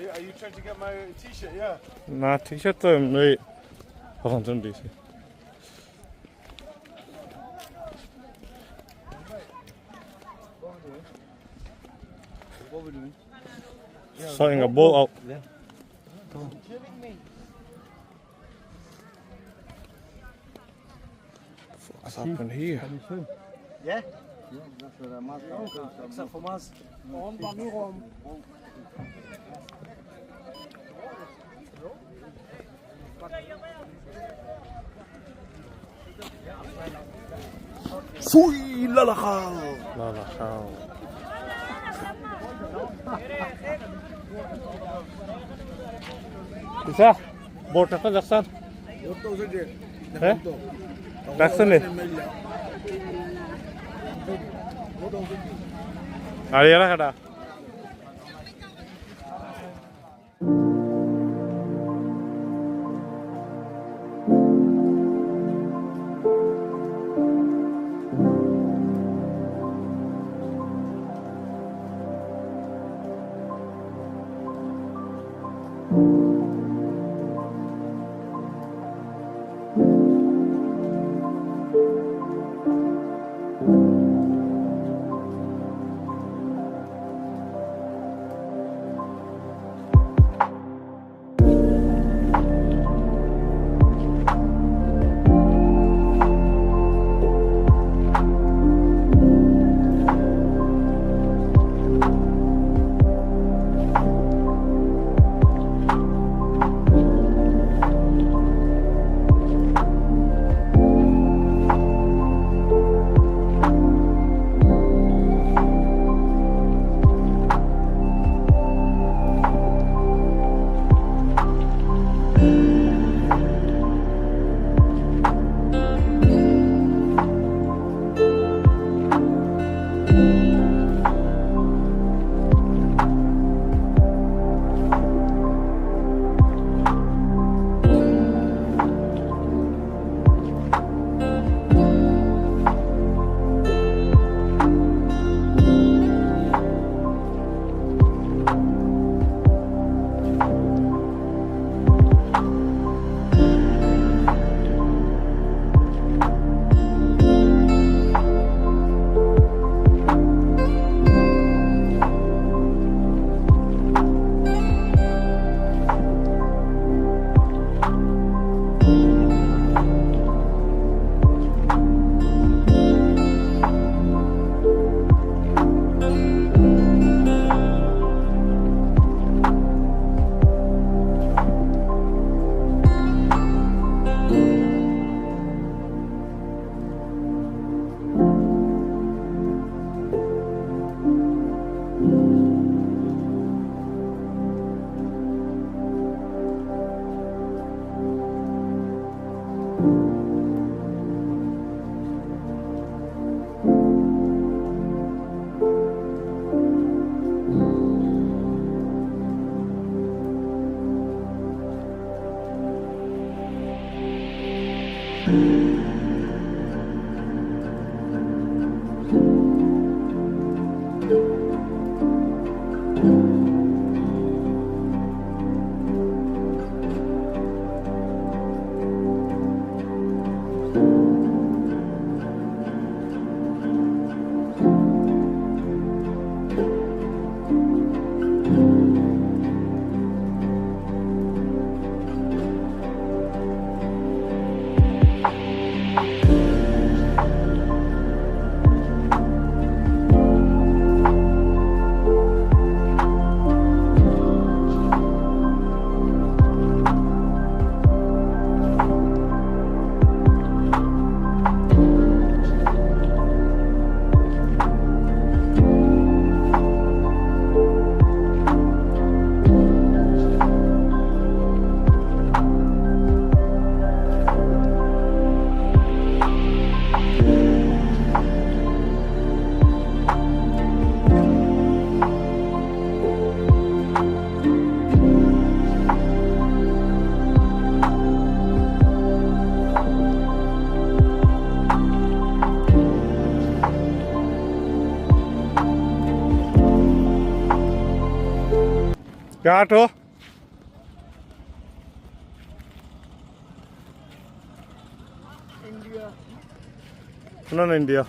Are you trying to get my t-shirt? Yeah. 나 티셔츠 왜 화장 좀 되지? What we doing? Sorting a ball out. Yeah. What's happened here? Can you swim? Yeah. Yeah, that's what I'm asking. Except for Maz. Fui Lala Khal. Lala Khal. Bisa? Board apa Jackson? Eh? Jackson nih? Ada lah ada. Gato. India. Non India.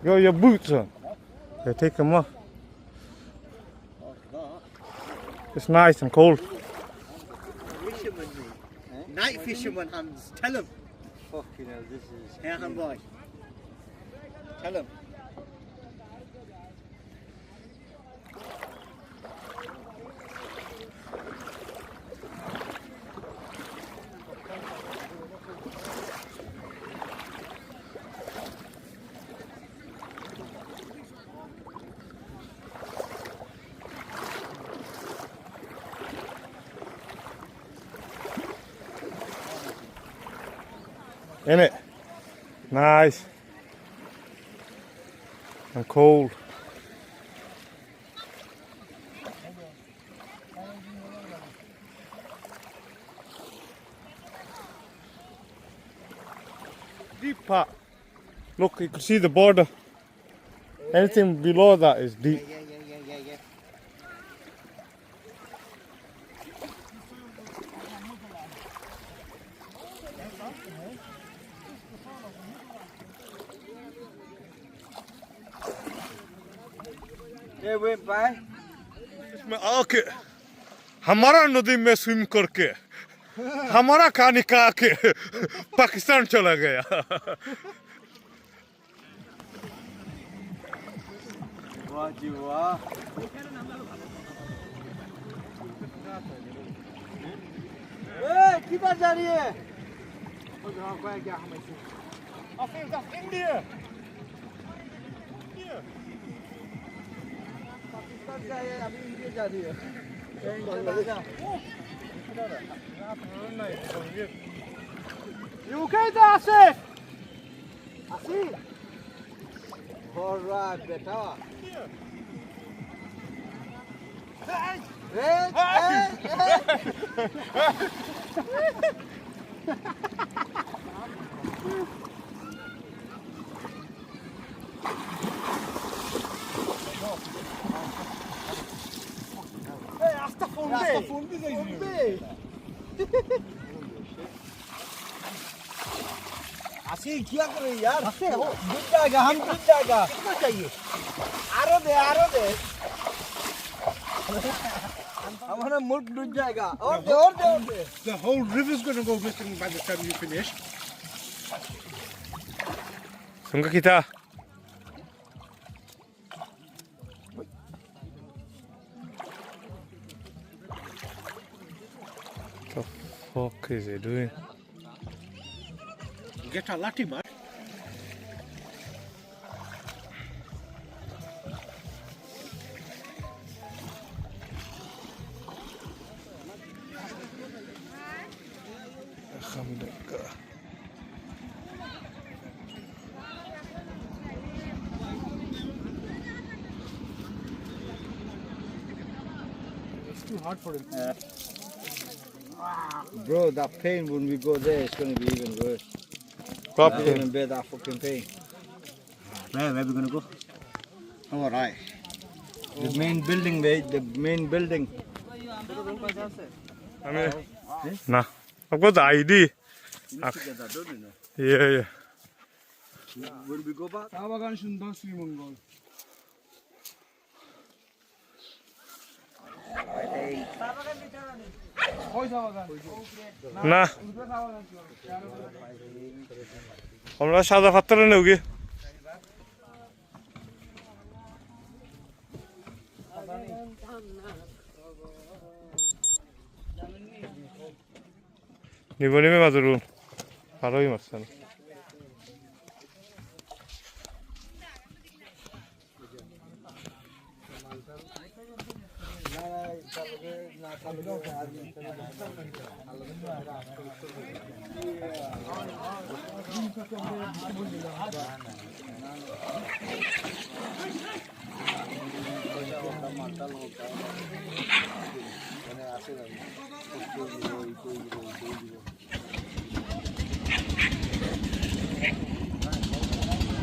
Yo, your boots on. Yeah, take them off. It's nice and cold. Fisherman, night fisherman hands. Tell him. Fucking hell, this is. Here, hand boy. Tell him. In it. Nice. And cold. Deep part. Look, you can see the border. Anything below that is deep. Yeah. ये वे पाए इसमें आके हमारा नदी में swim करके हमारा खाने खा के पाकिस्तान चला गया वाह जी वाह किधर जा रही है क्या इंडिया अभी इंडिया जा रही है UK to Asif! Asif! Alright, beta. Hey! Asta fundi आशी क्या कर रही यार हंसे हो डूब जाएगा हम डूब जाएगा कितना चाहिए आरो दे हमारा मुल्क डूब जाएगा और दे The whole river's going to go missing by the time you finish. Sungguh kita. What the fuck is he doing? Get a latte, man. It's too hard for him. Bro, that pain when we go there, it's going to be even worse. Stop I can't even bear that fucking pain. Where we going to go? All right. The main building, mate. The main building. Nah, I've got the ID. You need to get that done, you know. Yeah. When we go back? Nah. আমরা সাদা পাথরে নেব কি নিব নিবে মাজরুল ভালোই মারছেন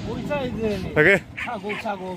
ওই সাইডে ওকে ছাগল ছাগল